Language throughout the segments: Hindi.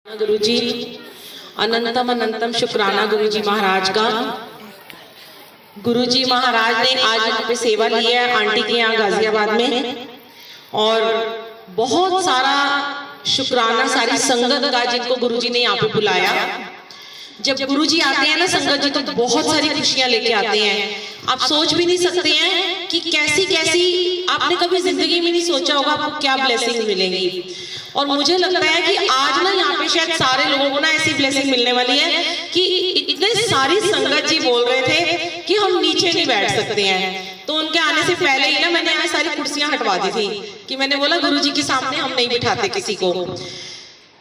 गुरु जी अनंतम अनंतम शुक्राना गुरु जी महाराज का। गुरु जी महाराज ने आज यहाँ पे सेवा ली है आंटी के यहाँ गाजियाबाद में, और बहुत सारा शुक्राना सारी संगत का जिनको गुरु जी ने यहाँ पे बुलाया। जब गुरु जी आते हैं ना संगत जी, तो बहुत सारी खुशियां लेके आते हैं। आप सोच भी नहीं सकते हैं कि कैसी कैसी, आपने कभी जिंदगी में नहीं सोचा होगा आपको क्या ब्लेसिंग मिलेंगी। और मुझे लगता है कि आज ना यहाँ पे शायद सारे लोगों को ना ऐसी ब्लेसिंग मिलने वाली है कि इतने सारी संगत जी बोल रहे थे कि हम नीचे नहीं बैठ सकते हैं। तो उनके आने से पहले ही ना मैंने यहाँ सारी कुर्सियां हटवा दी थी कि मैंने बोला गुरु जी के सामने हम नहीं बिठाते किसी को।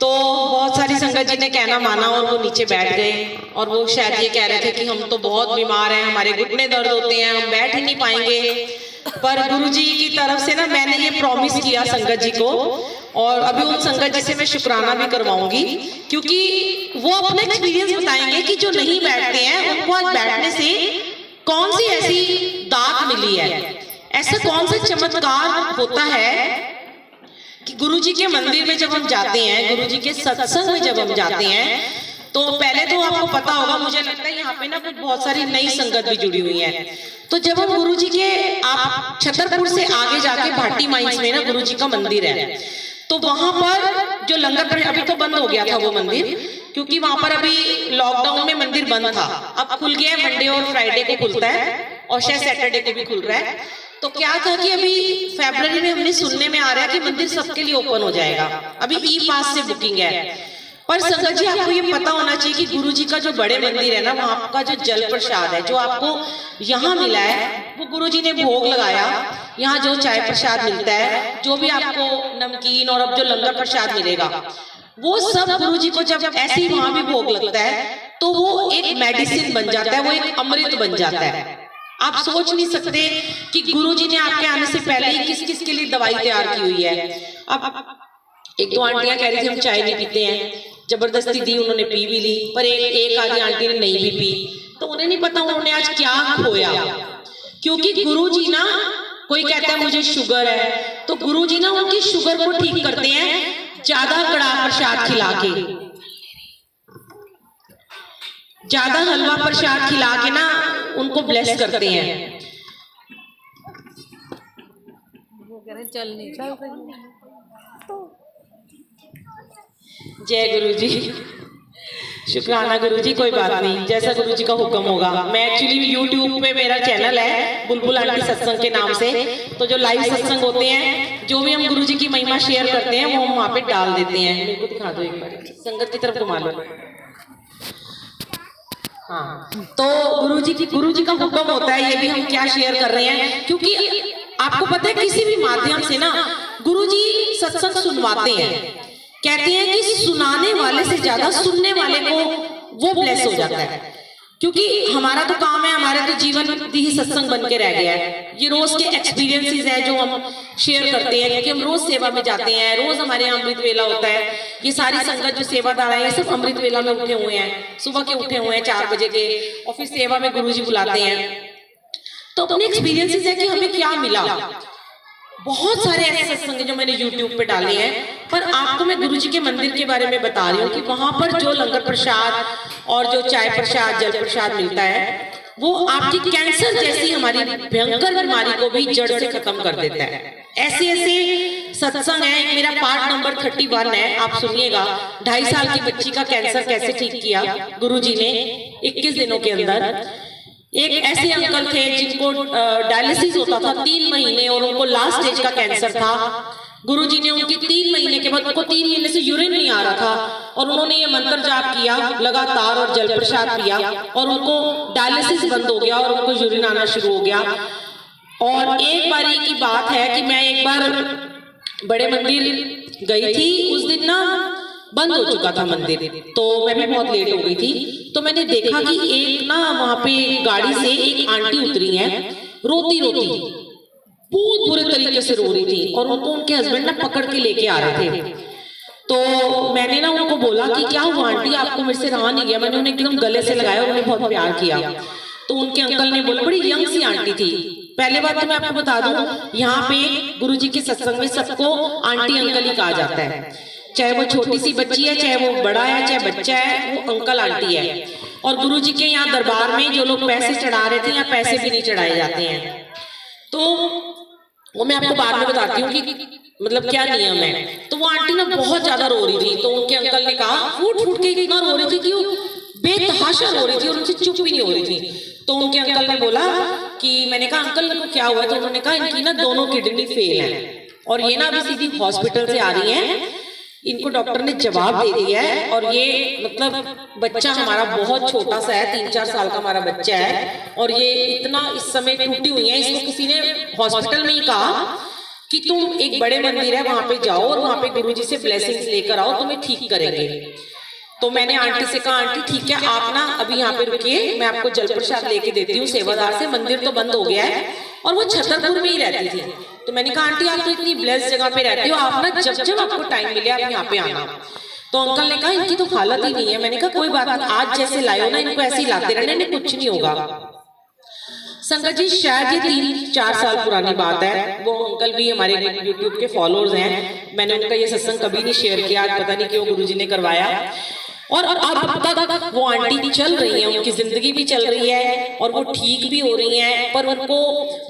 तो बहुत सारी संगत जी ने कहना माना और वो नीचे बैठ गए। और वो शायद ये कह रहे थे कि हम तो बहुत बीमार हैं, हमारे घुटने दर्द होते हैं, हम बैठ ही नहीं पाएंगे। पर गुरु जी की तरफ से ना मैंने ये प्रॉमिस किया संगत जी को, और अभी उन संगत जी से मैं शुक्राना भी करवाऊंगी, क्योंकि वो अपना एक्सपीरियंस बताएंगे कि जो नहीं बैठते हैं उनको आज बैठने से कौन सी ऐसी दात मिली है, ऐसा कौन सा चमत्कार होता है कि गुरु जी के मंदिर में जब हम जाते हैं, गुरु जी के सत्संग में जब हम जाते हैं, तो पहले तो आपको पता होगा, मुझे लगता है यहाँ पे ना कुछ बहुत सारी नई संगत भी जुड़ी हुई है। तो जब हम गुरु जी के, आप छतरपुर से आगे जाके भाटी माइंस में ना गुरु जी का मंदिर है, तो वहां पर जो लंगर, अभी तो बंद हो गया था वो मंदिर, क्योंकि वहां पर अभी लॉकडाउन में मंदिर बंद था। अब खुल गया है, मंडे और फ्राइडे को खुलता है, और शायद सैटरडे को भी खुल रहा है। तो क्या था कि अभी फरवरी में हमने सुनने में आ रहा है कि मंदिर सबके लिए ओपन हो जाएगा, अभी ई पास से बुकिंग है। पर संगत जी आपको ये पता होना चाहिए कि गुरु जी का जो बड़े मंदिर है ना, वहां का जो जल प्रसाद है जो आपको यहाँ मिला है, वो गुरु जी ने भोग लगाया। यहाँ जो चाय प्रसाद मिलता है, जो भी आपको नमकीन, और अब जो लंगर प्रसाद मिलेगा, वो सब गुरु जी को जब ऐसे ही वहां भी भोग लगता है तो वो एक मेडिसिन बन जाता है, वो एक अमृत बन जाता है। आप सोच नहीं सकते कि गुरु जी ने आपके आने से पहले ही किस किस के लिए दवाई तैयार की हुई है। अब एक दो आंटियां कह रही थी हम चाय नहीं पीते हैं, जबरदस्ती दी, उन्होंने पी भी ली, पर एक आधी आंटी ने नहीं भी पी। तो उन्हें नहीं पता उन्होंने आज क्या खोया, क्योंकि गुरु जी ना, कोई कहता है मुझे शुगर है, तो गुरु जी ना उनकी शुगर को ठीक करते हैं ज्यादा कड़ा प्रसाद खिला के, ज्यादा हलवा प्रसाद खिला के ना उनको ब्लेस करते हैं। चल नहीं जय गुरु जी, शुक्राना गुरु जी, कोई बात नहीं, जैसा गुरु जी का हुक्म होगा। मैं एक्चुअली YouTube पे मेरा चैनल है बुलबुल आंटी सत्संग के नाम से, तो जो लाइव सत्संग होते हैं, जो भी हम गुरु जी की महिमा शेयर करते हैं, वो हम वहाँ पे डाल देते हैं। मेरे को दिखा दो एक बार, संगत की तरफ घुमा लो। हाँ, तो गुरु जी का हुक्म होता है, ये भी हम क्या शेयर कर रहे हैं, क्योंकि आपको पता है किसी भी माध्यम से ना गुरु जी सत्संग सुनवाते हैं। कहते हैं कि सुनाने वाले से ज्यादा सुनने वाले को वो ब्लेस हो जाता है, क्योंकि हमारा तो काम है, हमारे तो जीवन ही सत्संग बन के रह गया है। ये रोज के एक्सपीरियंसेस हैं जो हम शेयर करते हैं, क्योंकि हम रोज सेवा में जाते हैं, रोज हमारे यहाँ अमृत वेला होता है। ये सारी संगत जो सेवादार है, ये सब अमृत वेला में उठे हुए हैं, सुबह के उठे हुए हैं 4 बजे के, और फिर सेवा में गुरु जी बुलाते हैं। तो अपने एक्सपीरियंसेस है कि हमें क्या मिला। बहुत सारे ऐसे सत्संग जो मैंने YouTube पे डाले हैं, पर आपको मैं गुरु जी के मंदिर के बारे में बता रही हूँ कि वहां पर जो लंगर प्रसाद और जो चाय प्रसाद, जल प्रसाद मिलता है, वो आपकी कैंसर जैसी हमारी भयंकर बीमारी को भी जड़ से खत्म कर देता है। ऐसे ऐसे सत्संग है। एक मेरा पार्ट नंबर 31 है, आप सुनिएगा। 2.5 साल की बच्ची का कैंसर कैसे ठीक किया गुरु जी ने 21 दिनों के अंदर। एक ऐसे अंकल थे जिनको डायलिसिस होता था 3 महीने, और उनको लास्ट स्टेज का कैंसर था। गुरुजी ने उनकी 3 महीने के बाद, उनको 3 महीने से यूरिन नहीं आ रहा था, और उन्होंने ये मंत्र जाप किया लगातार और जल प्रसाद पिया, और उनको डायलिसिस बंद हो गया और उनको यूरिन आना शुरू हो गया। और एक बारी की बात है कि मैं एक बार बड़े मंदिर गई थी, उस दिन ना बंद हो चुका था मंदिर, तो मैं भी बहुत लेट हो गई थी। तो मैंने देखा कि एक ना वहां पे गाड़ी से एक आंटी उतरी है, रोती रोती, बहुत बुरे तरीके से रो रही थी, और उनको उनके हस्बैंड ना पकड़ के लेके आ रहे थे। तो मैंने ना उनको बोला कि क्या हुआ आंटी, आपको मेरे से रहा नहीं गया। मैंने उन्हें एकदम गले से लगाया और उन्हें बहुत प्यार किया। तो उनके अंकल ने बोला, बड़ी यंग सी आंटी थी। पहले बात तो मैं आपको बता दूं, यहाँ पे गुरु जी के सत्संग में सबको आंटी अंकल ही कहा जाता है। चाहे वो छोटी सी बच्ची है, चाहे वो बड़ा है, चाहे बच्चा है, वो अंकल आंटी है। और गुरुजी के यहाँ दरबार में जो लोग पैसे चढ़ा रहे थे, यहाँ पैसे भी नहीं चढ़ाए जाते हैं। तो वो मैं आपको बाद में बताती हूँ कि मतलब क्या नियम है। तो वो आंटी ना बहुत ज्यादा रो रही थी, तो उनके अंकल ने कहा, फूट फूट के इतना रो रही थी कि वो बेतहाशा रो रही थी और उनसे चुप भी नहीं हो रही थी। तो उनके अंकल ने बोला कि, मैंने कहा अंकल इनको क्या हुआ? तो उन्होंने कहा इनकी ना दोनों किडनी फेल है और ये ना अभी सीधी हॉस्पिटल से आ रही है। इनको डॉक्टर ने जवाब दे दिया है और ये मतलब बच्चा हमारा बहुत छोटा सा है, 3-4 साल का हमारा बच्चा है और ये इतना इस समय टूटी हुई है। इसको किसी ने हॉस्पिटल में ही कहा कि तुम एक बड़े मंदिर है वहां पे जाओ और वहां पे गुरुजी से ब्लेसिंग्स लेकर आओ, तुम्हें ठीक करेंगे। तो मैंने आंटी से कहा, आंटी ठीक है आप ना अभी यहाँ पे रुकिए, मैं आपको जल प्रसाद लेके देती हूँ सेवादार से। मंदिर तो बंद हो गया है और वो छतरपुर में ही रहती थी। तो मैंने कहा आंटी आप तो इतनी ब्लेस्ड जगह पे रहती हो, आप ना जब जब आपको टाइम मिले आप यहाँ पे आना। तो अंकल ने कहा इनकी तो हालत ही नहीं है। मैंने कहा कोई बात नहीं, आज जैसे लाए हो ना इनको ऐसे ही लाते रहने, इन्हें कुछ नहीं होगा। संगत जी शायद ये 3-4 साल पुरानी बात है। वो अंकल भी हमारे यूट्यूब के फॉलोअर्स हैं। मैंने उनका ये सत्संग कभी नहीं शेयर किया, आज पता नहीं क्यों गुरुजी ने करवाया। और अब तक वो आंटी चल रही है, उनकी जिंदगी भी चल रही है और वो ठीक भी हो रही हैं, पर उनको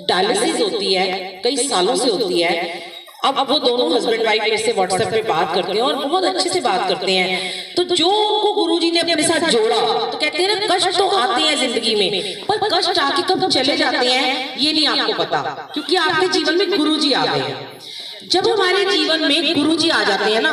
डायलिसिस होती है, कई सालों से होती है। अब वो दोनों हस्बैंड वाइफ मेरे से व्हाट्सएप पे बात करते हैं और बहुत अच्छे से बात करते हैं। तो जो उनको गुरुजी ने अपने साथ जोड़ा, तो कहते हैं ना कष्ट तो आते हैं जिंदगी में, पर कष्ट आके कब चले जाते हैं ये नहीं आपको पता, क्योंकि आपके जीवन में गुरुजी आ गए हैं। जब हमारे जीवन में गुरुजी आ जाते हैं ना,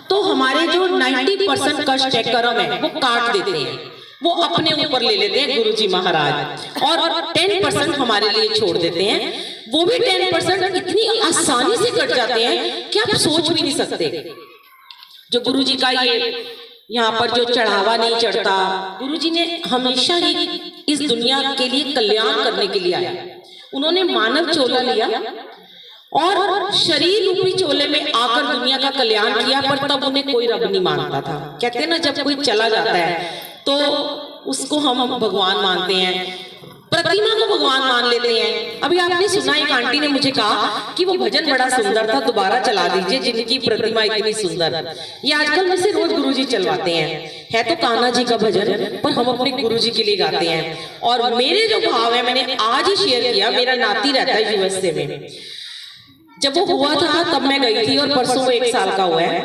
तो हमारे जो 90% कष्ट है, कर्म है, वो काट देते हैं, वो अपने ऊपर ले लेते हैं गुरुजी महाराज, और 10% हमारे लिए छोड़ देते हैं। वो भी 10% इतनी आसानी से कट जाते हैं कि आप सोच भी नहीं सकते। जो गुरुजी का ये यहाँ पर जो चढ़ावा नहीं चढ़ता, गुरुजी ने हमेशा ही इस दुनिया के लिए कल्याण करने के लिए आया। उन्होंने मानव चोला लिया और शरीर रूपी चोले में आकर दुनिया का कल्याण किया, पर तब उन्हें कोई रब नहीं मानता था। कहते हैं ना जब कोई चला जाता है तो उसको हम भगवान मानते हैं, प्रतिमा को भगवान मान लेते हैं। अभी आपने सुना एक आंटी ने मुझे कहा कि वो भजन बड़ा सुंदर था, दोबारा चला दीजिए, जिनकी प्रतिमा इतनी सुंदर। ये आजकल में से रोज गुरुजी चलवाते हैं, है तो कान्हा जी का भजन, पर हम अपने गुरुजी के लिए गाते हैं। और मेरे जो भाव है मैंने आज ही शेयर किया। मेरा नाती रहता है यूएसए में, जब वो हुआ था तब मैं गई थी और परसों वो 1 साल का हुआ है।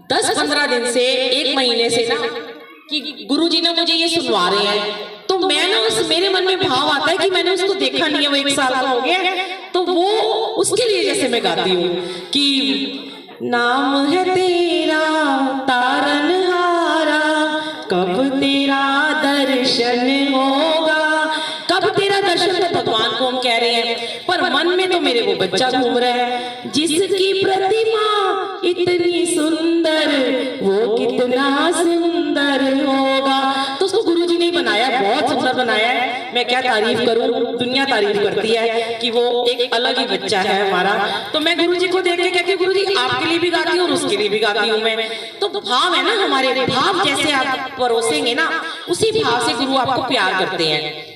10-15 दिन से 1 महीने से ना कि गुरुजी ने मुझे ये सुनवा रहे हैं, तो मैं ना मेरे मन में भाव आता है कि मैंने उसको देखा नहीं है, वो 1 साल का हो गया, तो वो उसके लिए जैसे मैं गाती हूँ कि नाम है तेरा तारनहारा, कब तेरा दर्शन होगा। कब तेरा दर्शन, तो भगवान को हम कह रहे हैं, पर मन में तो मेरे वो बच्चा घूम रहा है जिसकी प्रतिमा इतनी सुंदर, वो कितना सुंदर होगा। तो उसको गुरुजी ने बनाया, बहुत सुंदर बनाया है। मैं क्या तारीफ करूं, दुनिया तारीफ करती है कि वो एक अलग ही बच्चा है हमारा। तो मैं गुरुजी को देख के कहती हूँ गुरुजी आपके लिए भी गाती हूँ और उसके लिए भी गाती हूँ मैं। तो भाव है ना, हमारे भाव जैसे आप परोसेंगे ना, उसी भाव से गुरु आपको प्यार करते हैं।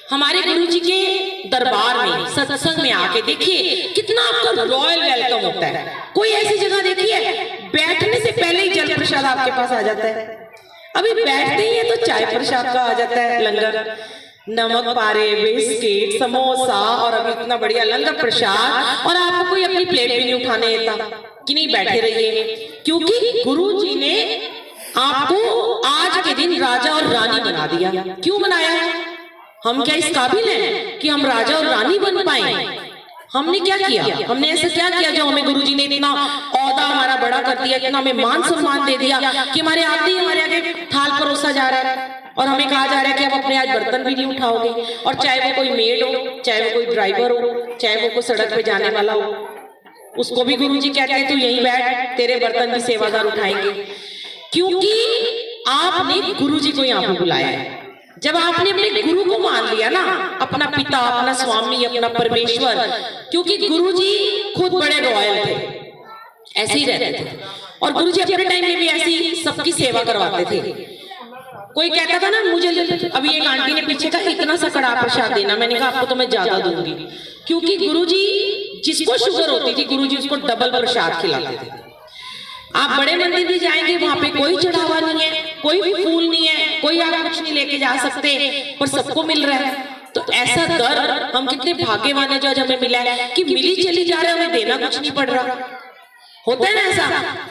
हमारे गुरुजी के दरबार में सत्संग में आके देखिए कितना आपका रॉयल वेलकम होता है। कोई ऐसी जगह देखिए बैठने से पहले ही जल प्रसाद आपके पास आ जाता है, अभी बैठते ही है तो चाय प्रसाद का आ जाता है लंगर, नमक पारे, बिस्किट, समोसा और अभी इतना बढ़िया लंगर प्रसाद, और आपको कोई अपनी प्लेट भी नहीं उठाने देता कि नहीं बैठे रहिए, क्योंकि गुरुजी ने आपको आज के दिन राजा और रानी बना दिया। क्यों बनाया है? हम क्या इस काबिल हैं कि हम राजा और रानी बन पाए? हमने क्या किया? हमने ऐसा क्या किया जो हमें गुरुजी ने इतना औहदा हमारा बड़ा कर दिया, इतना हमें मान सम्मान दे दिया कि हमारे आते ही हमारे आगे थाल परोसा जा रहा है और हमें कहा जा रहा है कि आप अपने आज बर्तन भी नहीं उठाओगे। और चाहे वो कोई मेड हो, चाहे वो कोई ड्राइवर हो, चाहे वो कोई सड़क पे जाने वाला हो, उसको भी गुरुजी कहते हैं तू यहीं बैठ, तेरे बर्तन भी सेवादार उठाएंगे, क्योंकि आपने गुरुजी को यहाँ पे बुलाया है। जब आपने अपने गुरु को मान लिया ना, अपना पिता, अपना स्वामी, अपना परमेश्वर, क्योंकि गुरुजी खुद बड़े रॉयल थे, ऐसे ही रहते थे और गुरुजी अपने टाइम में भी ऐसी सबकी सेवा करवाते थे। कोई कहता था ना मुझे, अभी एक आंटी ने पीछे का इतना सा कड़ा प्रसाद देना, मैंने कहा आपको तो मैं ज्यादा दूंगी, क्योंकि गुरुजी जिसको शुगर होती थी गुरुजी उसको डबल प्रसाद खिलाते थे। आप बड़े मंदिर भी जाएंगे, वहां पे कोई चढ़ावा नहीं है, कोई भी फूल नहीं है, कोई आप कुछ नहीं लेके जा सकते, पर सबको मिल रहा है। तो ऐसा दर हम कितने भाग्यवान है जो आज हमें मिला है कि मिली चली जा रहे, हमें देना कुछ नहीं पड़ रहा। होता है ना ऐसा?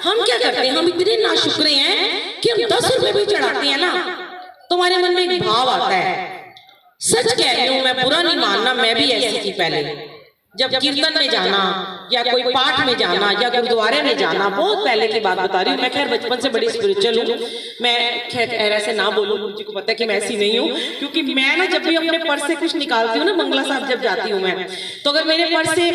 हम क्या करते हैं, हम इतने नाशुक्रे हैं कि हम 10 रुपए भी चढ़ाते हैं ना, तुम्हारे मन में एक भाव आता है। सच कह रही हूं, मैं बुरा नहीं मानना, मैं भी ऐसी थी पहले। जब कीर्तन में जाना या कोई पाठ में जाना या गुरुद्वारे में जाना, बहुत पहले की बात बता रही हूँ। मैं खैर बचपन से बड़ी स्पिरिचुअल हूँ, मैं खैर ऐसे ना बोलूँ, मुझे को पता है कि मैं ऐसी नहीं हूँ, क्योंकि मैं ना जब भी अपने पर्स से कुछ निकालती हूँ ना, मंगला साहब जब जाती हूँ मैं, तो अगर मेरे पर्स से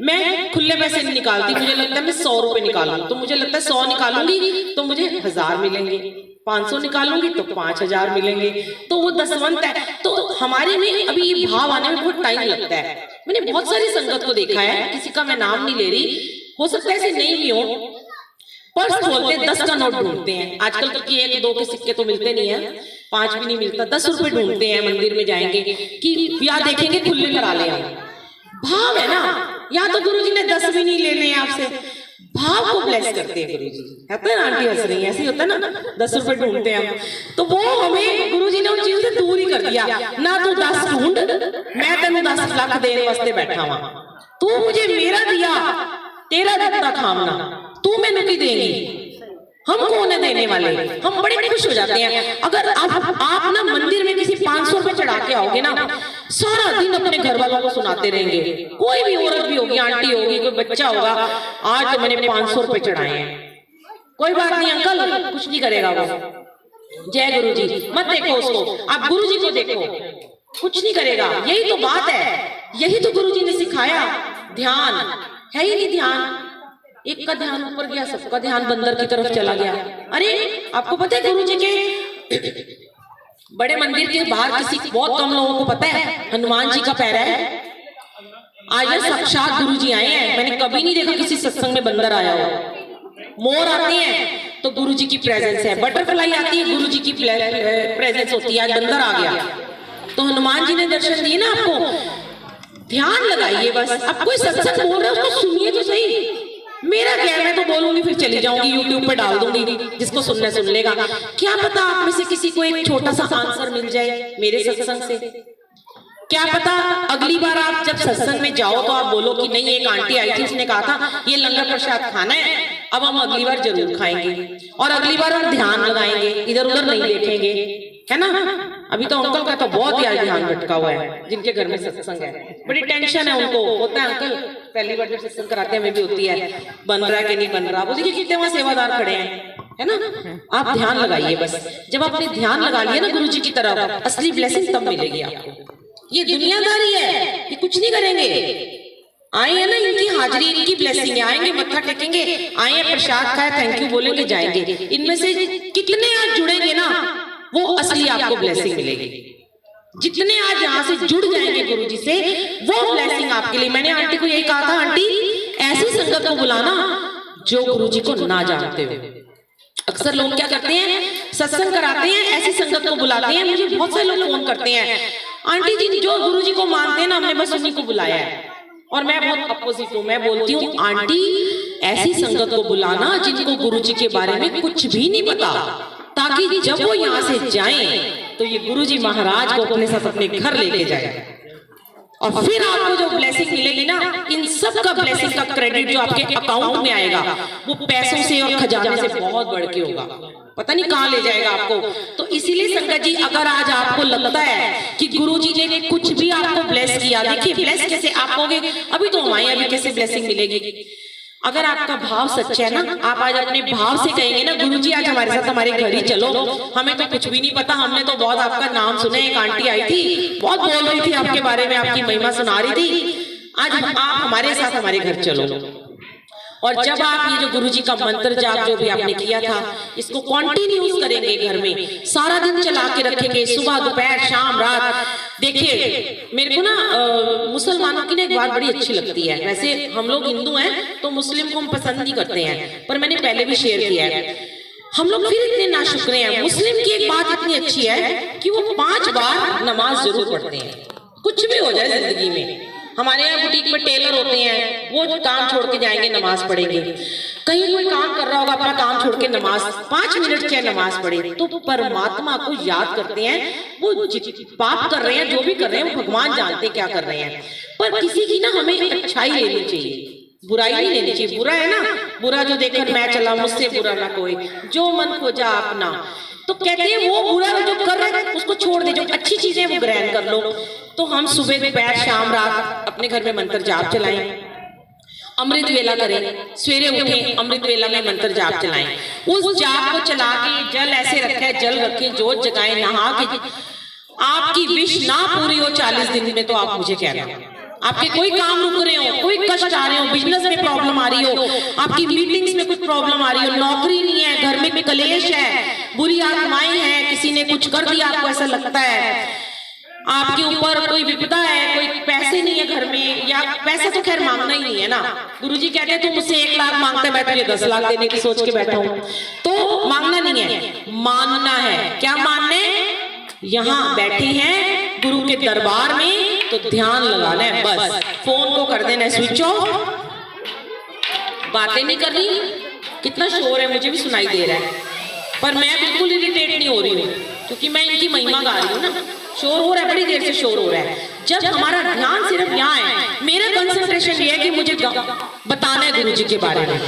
मैं खुले पैसे नहीं निकालती, मुझे लगता है मैं 100 रुपए निकालूं, तो मुझे लगता है 100 निकालूंगी तो मुझे 1000 मिलेंगे, 500 निकालूंगी तो 5000 मिलेंगे, तो वो दसवंत है। तो हमारे में अभी ये भाव आने में बहुत टाइम लगता है। मैंने बहुत सारी संगत को देखा है, किसी का मैं नाम नहीं ले रही, हो सकता है ऐसे नहीं भी हो, पर्स खोलते 10 का नोट ढूंढते हैं आजकल, क्योंकि 1-2 के सिक्के तो मिलते नहीं है, 5 भी नहीं मिलता, 10 रुपए ढूंढते हैं। मंदिर में जाएंगे कि या देखेंगे खुले करा ले, भाव है ना। यहाँ तो गुरुजी ने 10 भी नहीं लेने आपसे, भाव को ब्लेस करते हैं गुरुजी। है ना, आंटी हंस रही है, ऐसे होता है ना, 10 रुपए ढूंढते हैं हम, तो वो हमें गुरुजी ने उन चीजों से दूर ही कर दिया। ना तू 10 ढूंढ, मैं तेन 10 लाख देने वास्ते बैठा हुआ, तू मुझे मेरा दिया, तेरा दिता खामना, तू मैंने की देगी, हम कौन है देने वाले। हम बड़े खुश हो जाते हैं अगर आप ना मंदिर में किसी 500 रुपए चढ़ा के आओगे ना, सारा दिन अपने घर वालों को सुनाते रहेंगे। कोई भी औरत भी होगी, आंटी होगी, कोई बच्चा होगा, आज तो मैंने 500 रुपए चढ़ाए हैं, कोई बात नहीं अंकल, कुछ नहीं करेगा वो, जय गुरु जी, मत देखो उसको, आप गुरु जी को देखो, कुछ नहीं करेगा। यही तो बात है, यही तो गुरु जी ने सिखाया। ध्यान है ही नहीं, ध्यान एक का ध्यान ऊपर गया, सबका ध्यान बंदर की तरफ चला गया। अरे आपको पता है गुरुजी के बड़े मंदिर के बाहर किसी बहुत कम लोगों को पता है हनुमान जी का पैरा है। आज साक्षात गुरुजी आए हैं, मैंने कभी नहीं देखा किसी सत्संग में बंदर आया हो। मोर आते हैं तो गुरुजी की प्रेजेंस है, बटरफ्लाई आती है गुरुजी की प्रेजेंस होती है, आज बंदर आ गया तो हनुमान जी ने दर्शन दिए ना आपको। ध्यान लगाइए बस, अब कोई सत्संग बोल रहा है उसको सुनिए तो सही। मेरा क्या, मैं तो बोलूंगी फिर चली जाऊंगी, यूट्यूब पे डाल दूंगी, जिसको सुनना सुन लेगा। क्या पता आप में से किसी को एक छोटा सा आंसर मिल जाए मेरे सत्संग से। क्या पता अगली बार आप जब सत्संग में जाओ तो आप बोलो कि नहीं, एक आंटी आई थी, उसने कहा था ये लंगर प्रसाद खाना है, अब हम अगली बार जरूर खाएंगे, और अगली बार हम ध्यान लगाएंगे, इधर उधर नहीं देखेंगे, है ना। अभी तो अंकल का तो बहुत यार ध्यान भटका हुआ है, जिनके घर में सत्संग है, बड़ी टेंशन है उनको। होता है अंकल, पहली बार जब सत्संग कराते हैं हमें भी होती है, बन रहा है कि नहीं बन रहा। वो देखिए कितने वहां सेवादार खड़े हैं, है ना। आप ध्यान लगाइए बस, जब आपने ध्यान लगा लिया ना गुरुजी की तरफ, असली ब्लेसिंग तब मिलेगी आपको। ये दुनियादारी है, ये कुछ नहीं करेंगे। आए हैं ना, इनकी हाजिरी, इनकी ब्लेसिंग है, आएंगे मत्था टेकेंगे, आए हैं प्रसाद खाए, थैंक यू बोलेंगे, जाएंगे। इनमें से कितने आज जुड़ेंगे ना, वो असली आपको ब्लेसिंग मिलेगी। जितने आज यहाँ से जुड़ जाएंगे गुरुजी से, वो ब्लेसिंग आपके लिए। मैंने आंटी को यही कहा था, आंटी ऐसी संगत को बुलाना जो गुरुजी को ना जानते हो। अक्सर लोग क्या करते हैं, सत्संग कराते हैं, ऐसी संगत को बुलाते हैं। मुझे बहुत सारे लोग फोन करते हैं, आंटी जी जो गुरुजी को मानते हैं ना, हमने बस उन्हीं को बुलाया है। और मैं बहुत अपोजिट हूँ, मैं बोलती हूँ आंटी ऐसी संगत को बुलाना जिनको गुरुजी के बारे में कुछ भी नहीं पता, ताकि जब वो यहाँ से जाएं तो ये गुरुजी महाराज को अपने साथ अपने घर लेके जाए। और फिर आपको जो ब्लेसिंग मिलेगी ना, इन सब का ब्लेसिंग का क्रेडिट जो आपके अकाउंट में आएगा, वो पैसों से और खजाने से बहुत बढ़ के होगा, पता नहीं कहाँ ले जाएगा आपको। तो इसीलिए संगत जी, अगर आज आपको लगता है कि गुरुजी ने कुछ भी आपको ब्लेस किया, देखिए ब्लेस कैसे आप कहोगे, अभी तो हमारे अभी कैसे ब्लेसिंग मिलेगी। अगर आपका भाव सच्चा है ना, आप आज अपने भाव से कहेंगे ना, गुरुजी आज हमारे साथ हमारे घर ही चलो, हमें तो कुछ भी नहीं पता, हमने तो बहुत आपका नाम सुने, एक आंटी आई थी बहुत बोल रही थी आपके बारे में, आपकी महिमा सुना रही थी, आज आप हमारे साथ हमारे घर चलो। और जब आप ये जो गुरुजी का मंत्र जाप जो भी आपने किया था, इसको कंटिन्यूस करेंगे, घर में सारा दिन चला के रखेंगे, सुबह दोपहर शाम रात। देखिए मेरे को ना मुसलमानों की ना एक बात बड़ी अच्छी लगती है, वैसे हम लोग हिंदू हैं तो मुस्लिम को हम पसंद नहीं करते हैं, पर मैंने पहले भी शेयर किया है, हम लोग फिर इतने नाशुक्रे हैं। मुस्लिम की एक बात इतनी अच्छी है कि वो 5 बार नमाज जरूर पढ़ते हैं, कुछ भी हो जाए जिंदगी में। हमारे यहाँ बुटीक में टेलर होते हैं, वो काम छोड़ के जाएंगे नमाज पढ़ेंगे। कहीं कोई काम कर रहा होगा, अपना काम छोड़ के नमाज 5 मिनट क्या नमाज पढ़े, तो परमात्मा को याद करते हैं। वो पाप कर रहे हैं, जो भी कर रहे हैं, वो भगवान जानते हैं क्या कर रहे हैं। पर किसी की ना हमें अच्छाई लेनी चाहिए, बुराई नहीं लेनी चाहिए। बुरा है ना, बुरा जो देखकर मैं चला, मुझसे बुरा ना कोई, जो मन खोजा अपना। तो कहते हैं वो बुरा जो कर रहे हैं उसको छोड़ दे, जो अच्छी चीजें वो ग्रहण कर लो। तो हम सुबह दोपहर शाम रात अपने घर में मंत्र जाप चलाएं, अमृत वेला करें, सवेरे उठें अमृत वेला में मंत्र जाप चलाएं। उस जाप को चला के जल ऐसे रखे, जल रखें, जोत जगाएं, नहा के आपकी विश ना पूरी हो 40 दिन में तो आप मुझे कहना। आपके कोई काम रुक रहे हो, कोई कष्ट आ रहे हो, बिजनेस में प्रॉब्लम आ रही हो, आपकी मीटिंग्स में कुछ प्रॉब्लम आ रही हो, नौकरी नहीं है, घर में कलेश है, बुरी आत्माएं हैं, किसी ने कुछ कर दिया आपको ऐसा लगता है, आपके ऊपर कोई विपदा है, कोई पैसे नहीं है घर में, या पैसा तो खैर मांगना ही नहीं है ना। गुरुजी कहते हैं तू मुझसे 1 लाख मांगता है, मैं तुझे 10 लाख देने की सोच के बैठा हूं। तो मांगना नहीं है, मानना है। क्या मानने? यहाँ बैठे हैं गुरु के दरबार में, तो ध्यान लगाना है बस। फोन को कर देना स्विच ऑफ, बातें नहीं करनी। कितना शोर है मुझे भी सुनाई दे रहा है, पर मैं बिल्कुल इरिटेट नहीं हो रही हूँ, क्योंकि मैं इनकी महिमा गा रही हूँ ना। शोर हो रहा है, बड़ी देर से शोर हो रहा है। जब हमारा ध्यान सिर्फ यहाँ है, मेरा कंसंट्रेशन ये है कि मुझे बताना है गुरु जी के बारे में।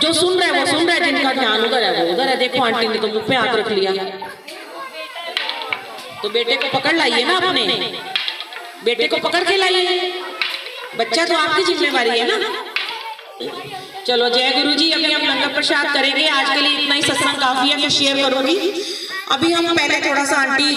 जो सुन रहा है वो सुन रहा है, जिनका ध्यान उधर है वो उधर है। देखो आंटी ने तो मुंह पे हाथ रख लिया, तो बेटे को पकड़ लाइए ना, अपने बेटे को पकड़ के लाइए, बच्चा तो आपकी जिम्मेवारी है ना। चलो जय गुरु जी। अभी हम लंगर प्रसाद करेंगे, आज के लिए इतना ही, सत्संग काफी है, मैं शेयर करूंगी। अभी हम पहले थोड़ा सा आंटी